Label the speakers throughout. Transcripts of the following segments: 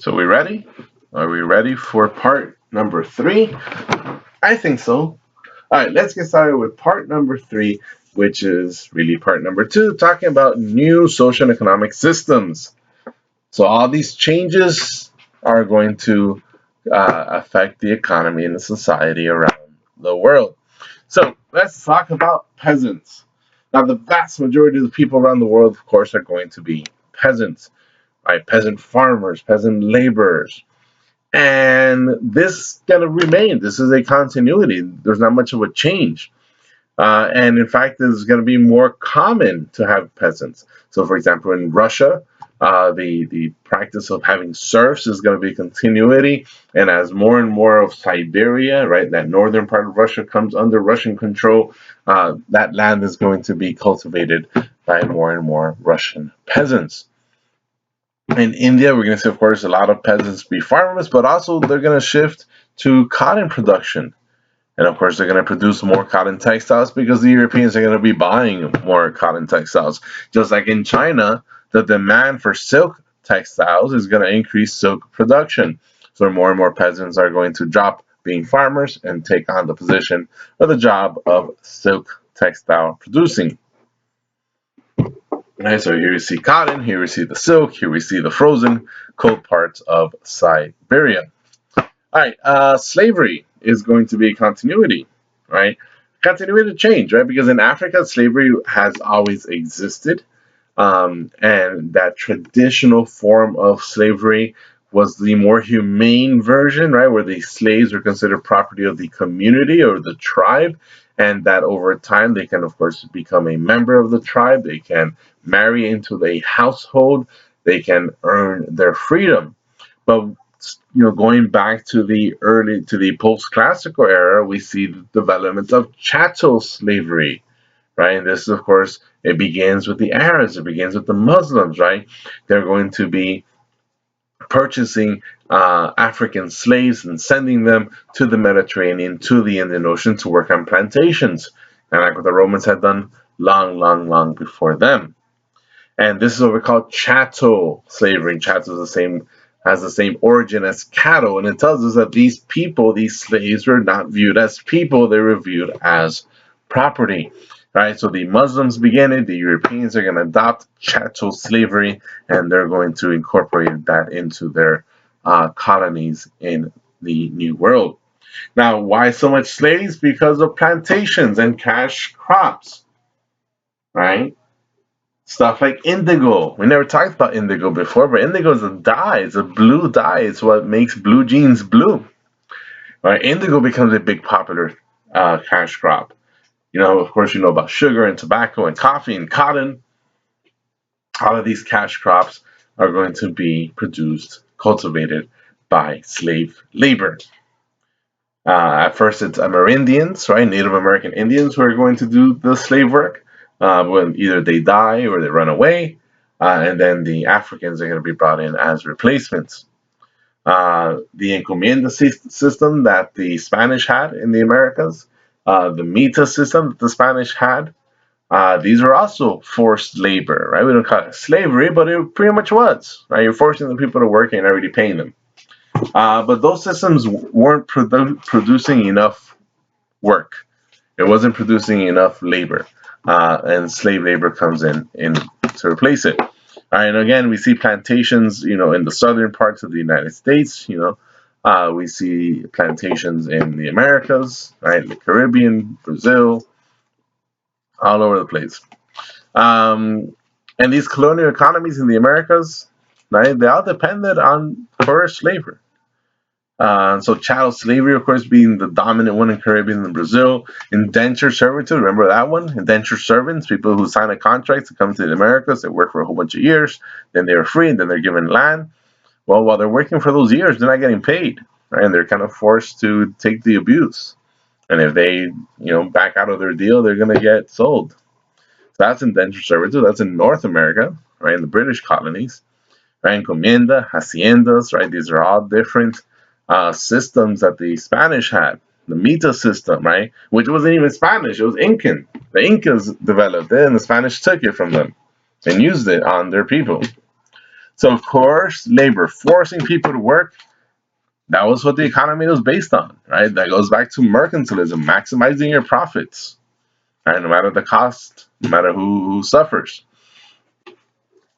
Speaker 1: So we ready? Are we ready for part number 3? I think so. All right, let's get started with part number 3, which is really part number 2, talking about new social and economic systems. So all these changes are going to affect the economy and the society around the world. So let's talk about peasants. Now, the vast majority of the people around the world, of course, are going to be peasants, right? Peasant farmers, peasant laborers. And this is going to remain. This is a continuity. There's not much of a change. And in fact, it's going to be more common to have peasants. So, for example, in Russia, the practice of having serfs is going to be a continuity. And as more and more of Siberia, right, that northern part of Russia comes under Russian control, that land is going to be cultivated by more and more Russian peasants. In India, we're going to see, of course, a lot of peasants be farmers, but also they're going to shift to cotton production. And of course, they're going to produce more cotton textiles because the Europeans are going to be buying more cotton textiles. Just like in China, the demand for silk textiles is going to increase silk production. So more and more peasants are going to drop being farmers and take on the position or the job of silk textile producing. Right, so here you see cotton, here we see the silk, here we see the frozen cold parts of Siberia. All right, slavery is going to be a continuity, right? Continuity to change, right? Because in Africa, slavery has always existed, and that traditional form of slavery was the more humane version, right? Where the slaves were considered property of the community or the tribe, and that over time they can, of course, become a member of the tribe. They can marry into a household. They can earn their freedom. But going back to the post-classical era, we see the development of chattel slavery, right? And this, of course, it begins with the Arabs. It begins with the Muslims, right? They're going to be purchasing African slaves and sending them to the Mediterranean, to the Indian Ocean to work on plantations, and like what the Romans had done long before them. And this is what we call chattel slavery. Chattel has the same origin as cattle, and it tells us that these people, these slaves, were not viewed as people; they were viewed as property. Right, so the Muslims begin it, the Europeans are going to adopt chattel slavery, and they're going to incorporate that into their colonies in the New World. Now, why so much slaves? Because of plantations and cash crops, right? Stuff like indigo. We never talked about indigo before, but indigo is a dye. It's a blue dye. It's what makes blue jeans blue. Right? Indigo becomes a big popular cash crop. Of course, you know about sugar and tobacco and coffee and cotton. All of these cash crops are going to be produced, cultivated by slave labor. At first, it's Amerindians, right, Native American Indians, who are going to do the slave work when either they die or they run away, and then the Africans are going to be brought in as replacements. The encomienda system that the Spanish had in the Americas, the mita system that the Spanish had, these are also forced labor, right? We don't call it slavery, but it pretty much was, right? You're forcing the people to work and already paying them. But those systems weren't producing enough work. It wasn't producing enough labor, and slave labor comes in to replace it. All right, and again, we see plantations, in the southern parts of the United States. We see plantations in the Americas, right, the Caribbean, Brazil, all over the place. And these colonial economies in the Americas, right, they all depended on forced labor. So chattel slavery, of course, being the dominant one in Caribbean and Brazil. Indentured servitude, remember that one? Indentured servants, people who sign a contract to come to the Americas, they work for a whole bunch of years, then they're free, and then they're given land. Well, while they're working for those years, they're not getting paid, right? And they're kind of forced to take the abuse. And if they, back out of their deal, they're going to get sold. So that's indentured servitude. That's in North America, right, in the British colonies. Right, encomienda, haciendas, right? These are all different systems that the Spanish had. The mita system, right, which wasn't even Spanish, it was Incan. The Incas developed it, and the Spanish took it from them and used it on their people. So of course, labor, forcing people to work, that was what the economy was based on, right? That goes back to mercantilism, maximizing your profits, right? No matter the cost, no matter who suffers.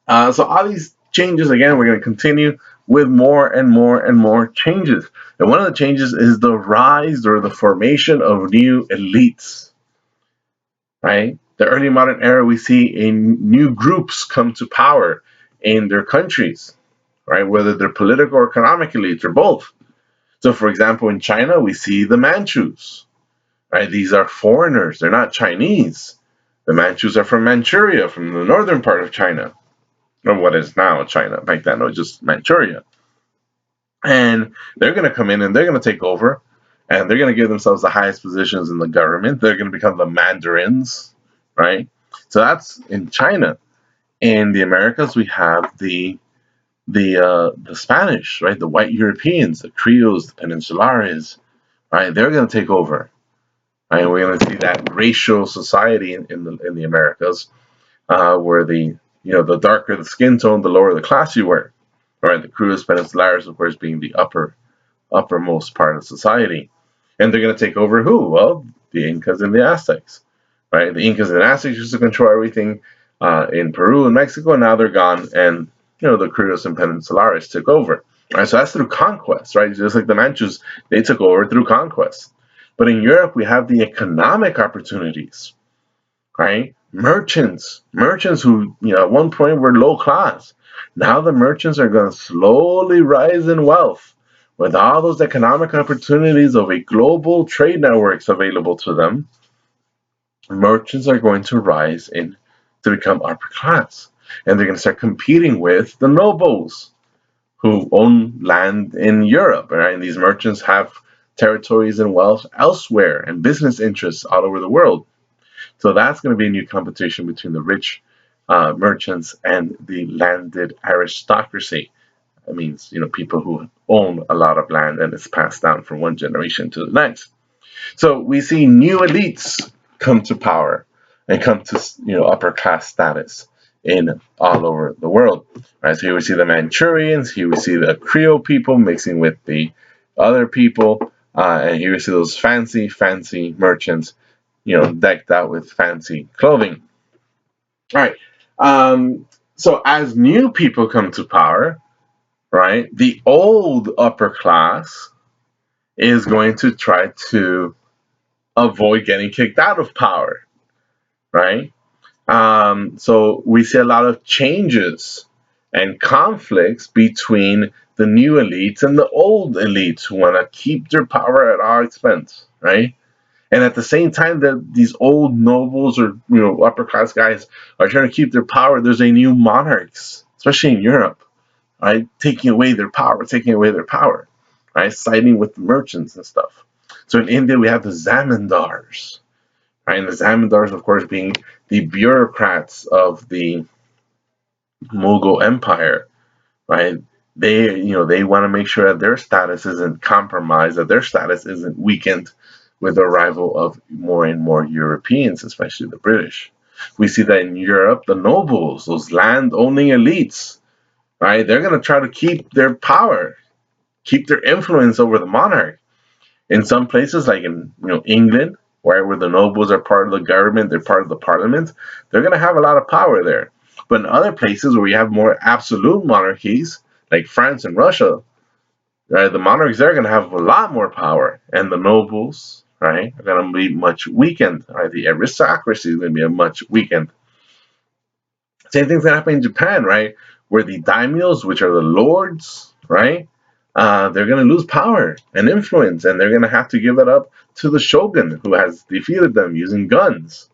Speaker 1: So all these changes, again, we're going to continue with more and more and more changes. And one of the changes is the rise or the formation of new elites, right? The early modern era, we see in new groups come to power in their countries, right? Whether they're political or economic elites or both. So, for example, in China, we see the Manchus, right? These are foreigners; they're not Chinese. The Manchus are from Manchuria, from the northern part of China, or what is now China. Back then, it was just Manchuria. And they're going to come in and they're going to take over, and they're going to give themselves the highest positions in the government. They're going to become the mandarins, right? So that's in China. In the Americas, we have the Spanish, right? The white Europeans, the Creoles, the Peninsulares, right? They're going to take over, right? And we're going to see that racial society in the Americas, where the darker the skin tone, the lower the class you were, right? The Creoles, Peninsulares, of course, being the uppermost part of society, and they're going to take over who? Well, the Incas and the Aztecs, right? The Incas and Aztecs used to control everything in Peru and Mexico, and now they're gone, and the Creoles and Peninsulares took over. Right, so that's through conquest, right? Just like the Manchus, they took over through conquest. But in Europe, we have the economic opportunities, right? Merchants who at one point were low class. Now the merchants are going to slowly rise in wealth with all those economic opportunities of a global trade networks available to them. Merchants are going to rise in to become upper class, and they're going to start competing with the nobles who own land in Europe, right? And these merchants have territories and wealth elsewhere and business interests all over the world. So that's going to be a new competition between the rich merchants and the landed aristocracy. That means people who own a lot of land and it's passed down from one generation to the next. So we see new elites come to power and come to upper class status in all over the world. Right, so here we see the Manchurians, here we see the Creole people mixing with the other people, and here we see those fancy merchants, decked out with fancy clothing. All right. So as new people come to power, right, the old upper class is going to try to avoid getting kicked out of power, right? So we see a lot of changes and conflicts between the new elites and the old elites who want to keep their power at all expense, right? And at the same time that these old nobles or upper class guys are trying to keep their power, there's a new monarchs, especially in Europe, right, taking away their power, right, siding with the merchants and stuff. So in India we have the zamindars, right, and the zamindars, of course, being the bureaucrats of the Mughal Empire, right? They want to make sure that their status isn't compromised, that their status isn't weakened with the arrival of more and more Europeans, especially the British. We see that in Europe, the nobles, those land-owning elites, right? They're going to try to keep their power, keep their influence over the monarch. In some places, like in England, where the nobles are part of the government, they're part of the parliament, they're going to have a lot of power there. But in other places where we have more absolute monarchies, like France and Russia, right, the monarchs there are going to have a lot more power, and the nobles, right, are going to be much weakened. Right, the aristocracy is going to be much weakened. Same thing's going to happen in Japan, right, where the daimyos, which are the lords, right, they're going to lose power and influence, and they're going to have to give it up to the shogun, who has defeated them using guns.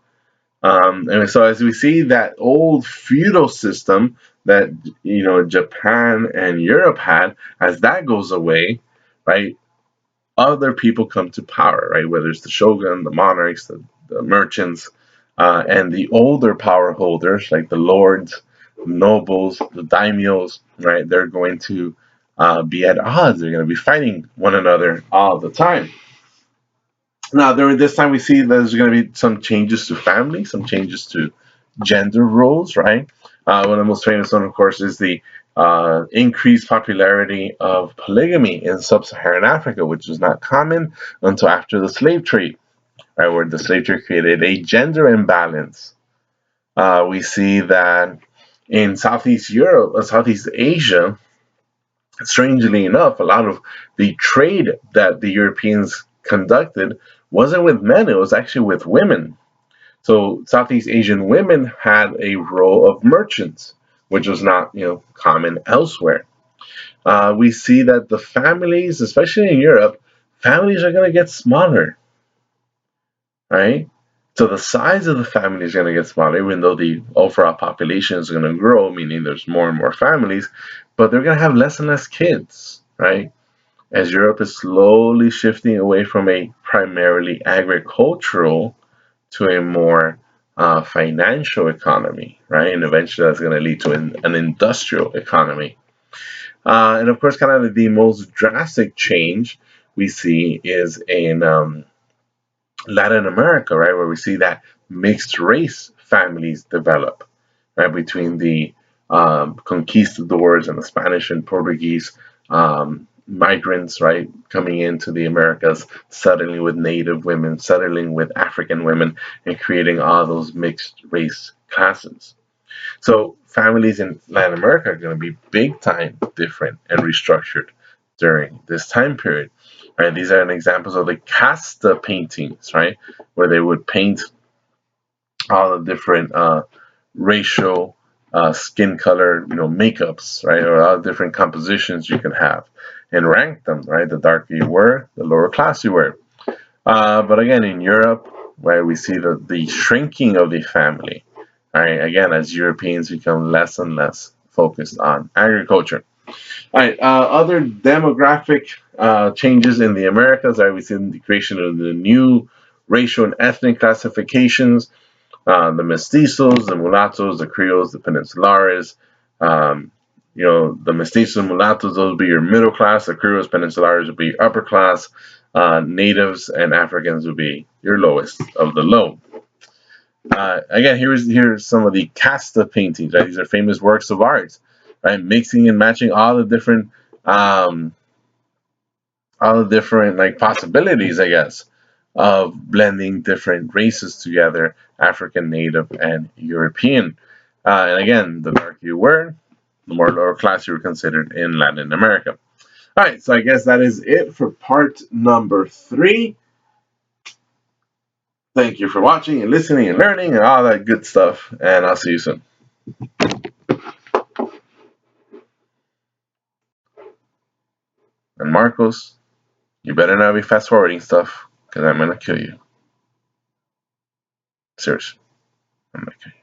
Speaker 1: And so as we see that old feudal system that Japan and Europe had, as that goes away, right, other people come to power, right? Whether it's the shogun, the monarchs, the merchants, and the older power holders like the lords, the nobles, the daimyos, right? They're going to be at odds. They're going to be fighting one another all the time. Now, during this time, we see there's going to be some changes to family, some changes to gender roles, right? One of the most famous one, of course, is the increased popularity of polygamy in sub-Saharan Africa, which was not common until after the slave trade, right, where the slave trade created a gender imbalance. We see that in Southeast Europe, Southeast Asia, strangely enough, a lot of the trade that the Europeans conducted wasn't with men, it was actually with women. So Southeast Asian women had a role of merchants, which was not, common elsewhere. We see that the families, especially in Europe, families are going to get smaller, right? So the size of the family is going to get smaller, even though the overall population is going to grow, meaning there's more and more families, but they're going to have less and less kids, right? As Europe is slowly shifting away from a primarily agricultural to a more financial economy, right? And eventually that's going to lead to an industrial economy. And of course, kind of the most drastic change we see is in Latin America, right, where we see that mixed race families develop, right, between the conquistadors and the Spanish and Portuguese migrants, right, coming into the Americas, settling with Native women, settling with African women, and creating all those mixed race classes. So families in Latin America are going to be big time different and restructured during this time period. Right? These are examples of the casta paintings, right, where they would paint all the different racial, skin color, makeups, right, or all the different compositions you can have, and rank them, right. The darker you were, the lower class you were. But again, in Europe, where we see the shrinking of the family, right, again, as Europeans become less and less focused on agriculture. All right, other demographic changes in the Americas, right, we see the creation of the new racial and ethnic classifications, the mestizos, the mulattoes, the creoles, the peninsulares. The mestizos and mulattoes, those would be your middle class. The creoles, peninsulares would be upper class. Natives and Africans would be your lowest of the low. Again, here's some of the casta paintings. Right, these are famous works of art. Right, mixing and matching um, all the different like possibilities, I guess, of blending different races together: African, Native, and European. And again, the darker you were, the more lower class you were considered in Latin America. All right, so I guess that is it for part number 3. Thank you for watching and listening and learning and all that good stuff. And I'll see you soon. And Marcos, you better not be fast forwarding stuff, because I'm going to kill you. Seriously. I'm going to kill you.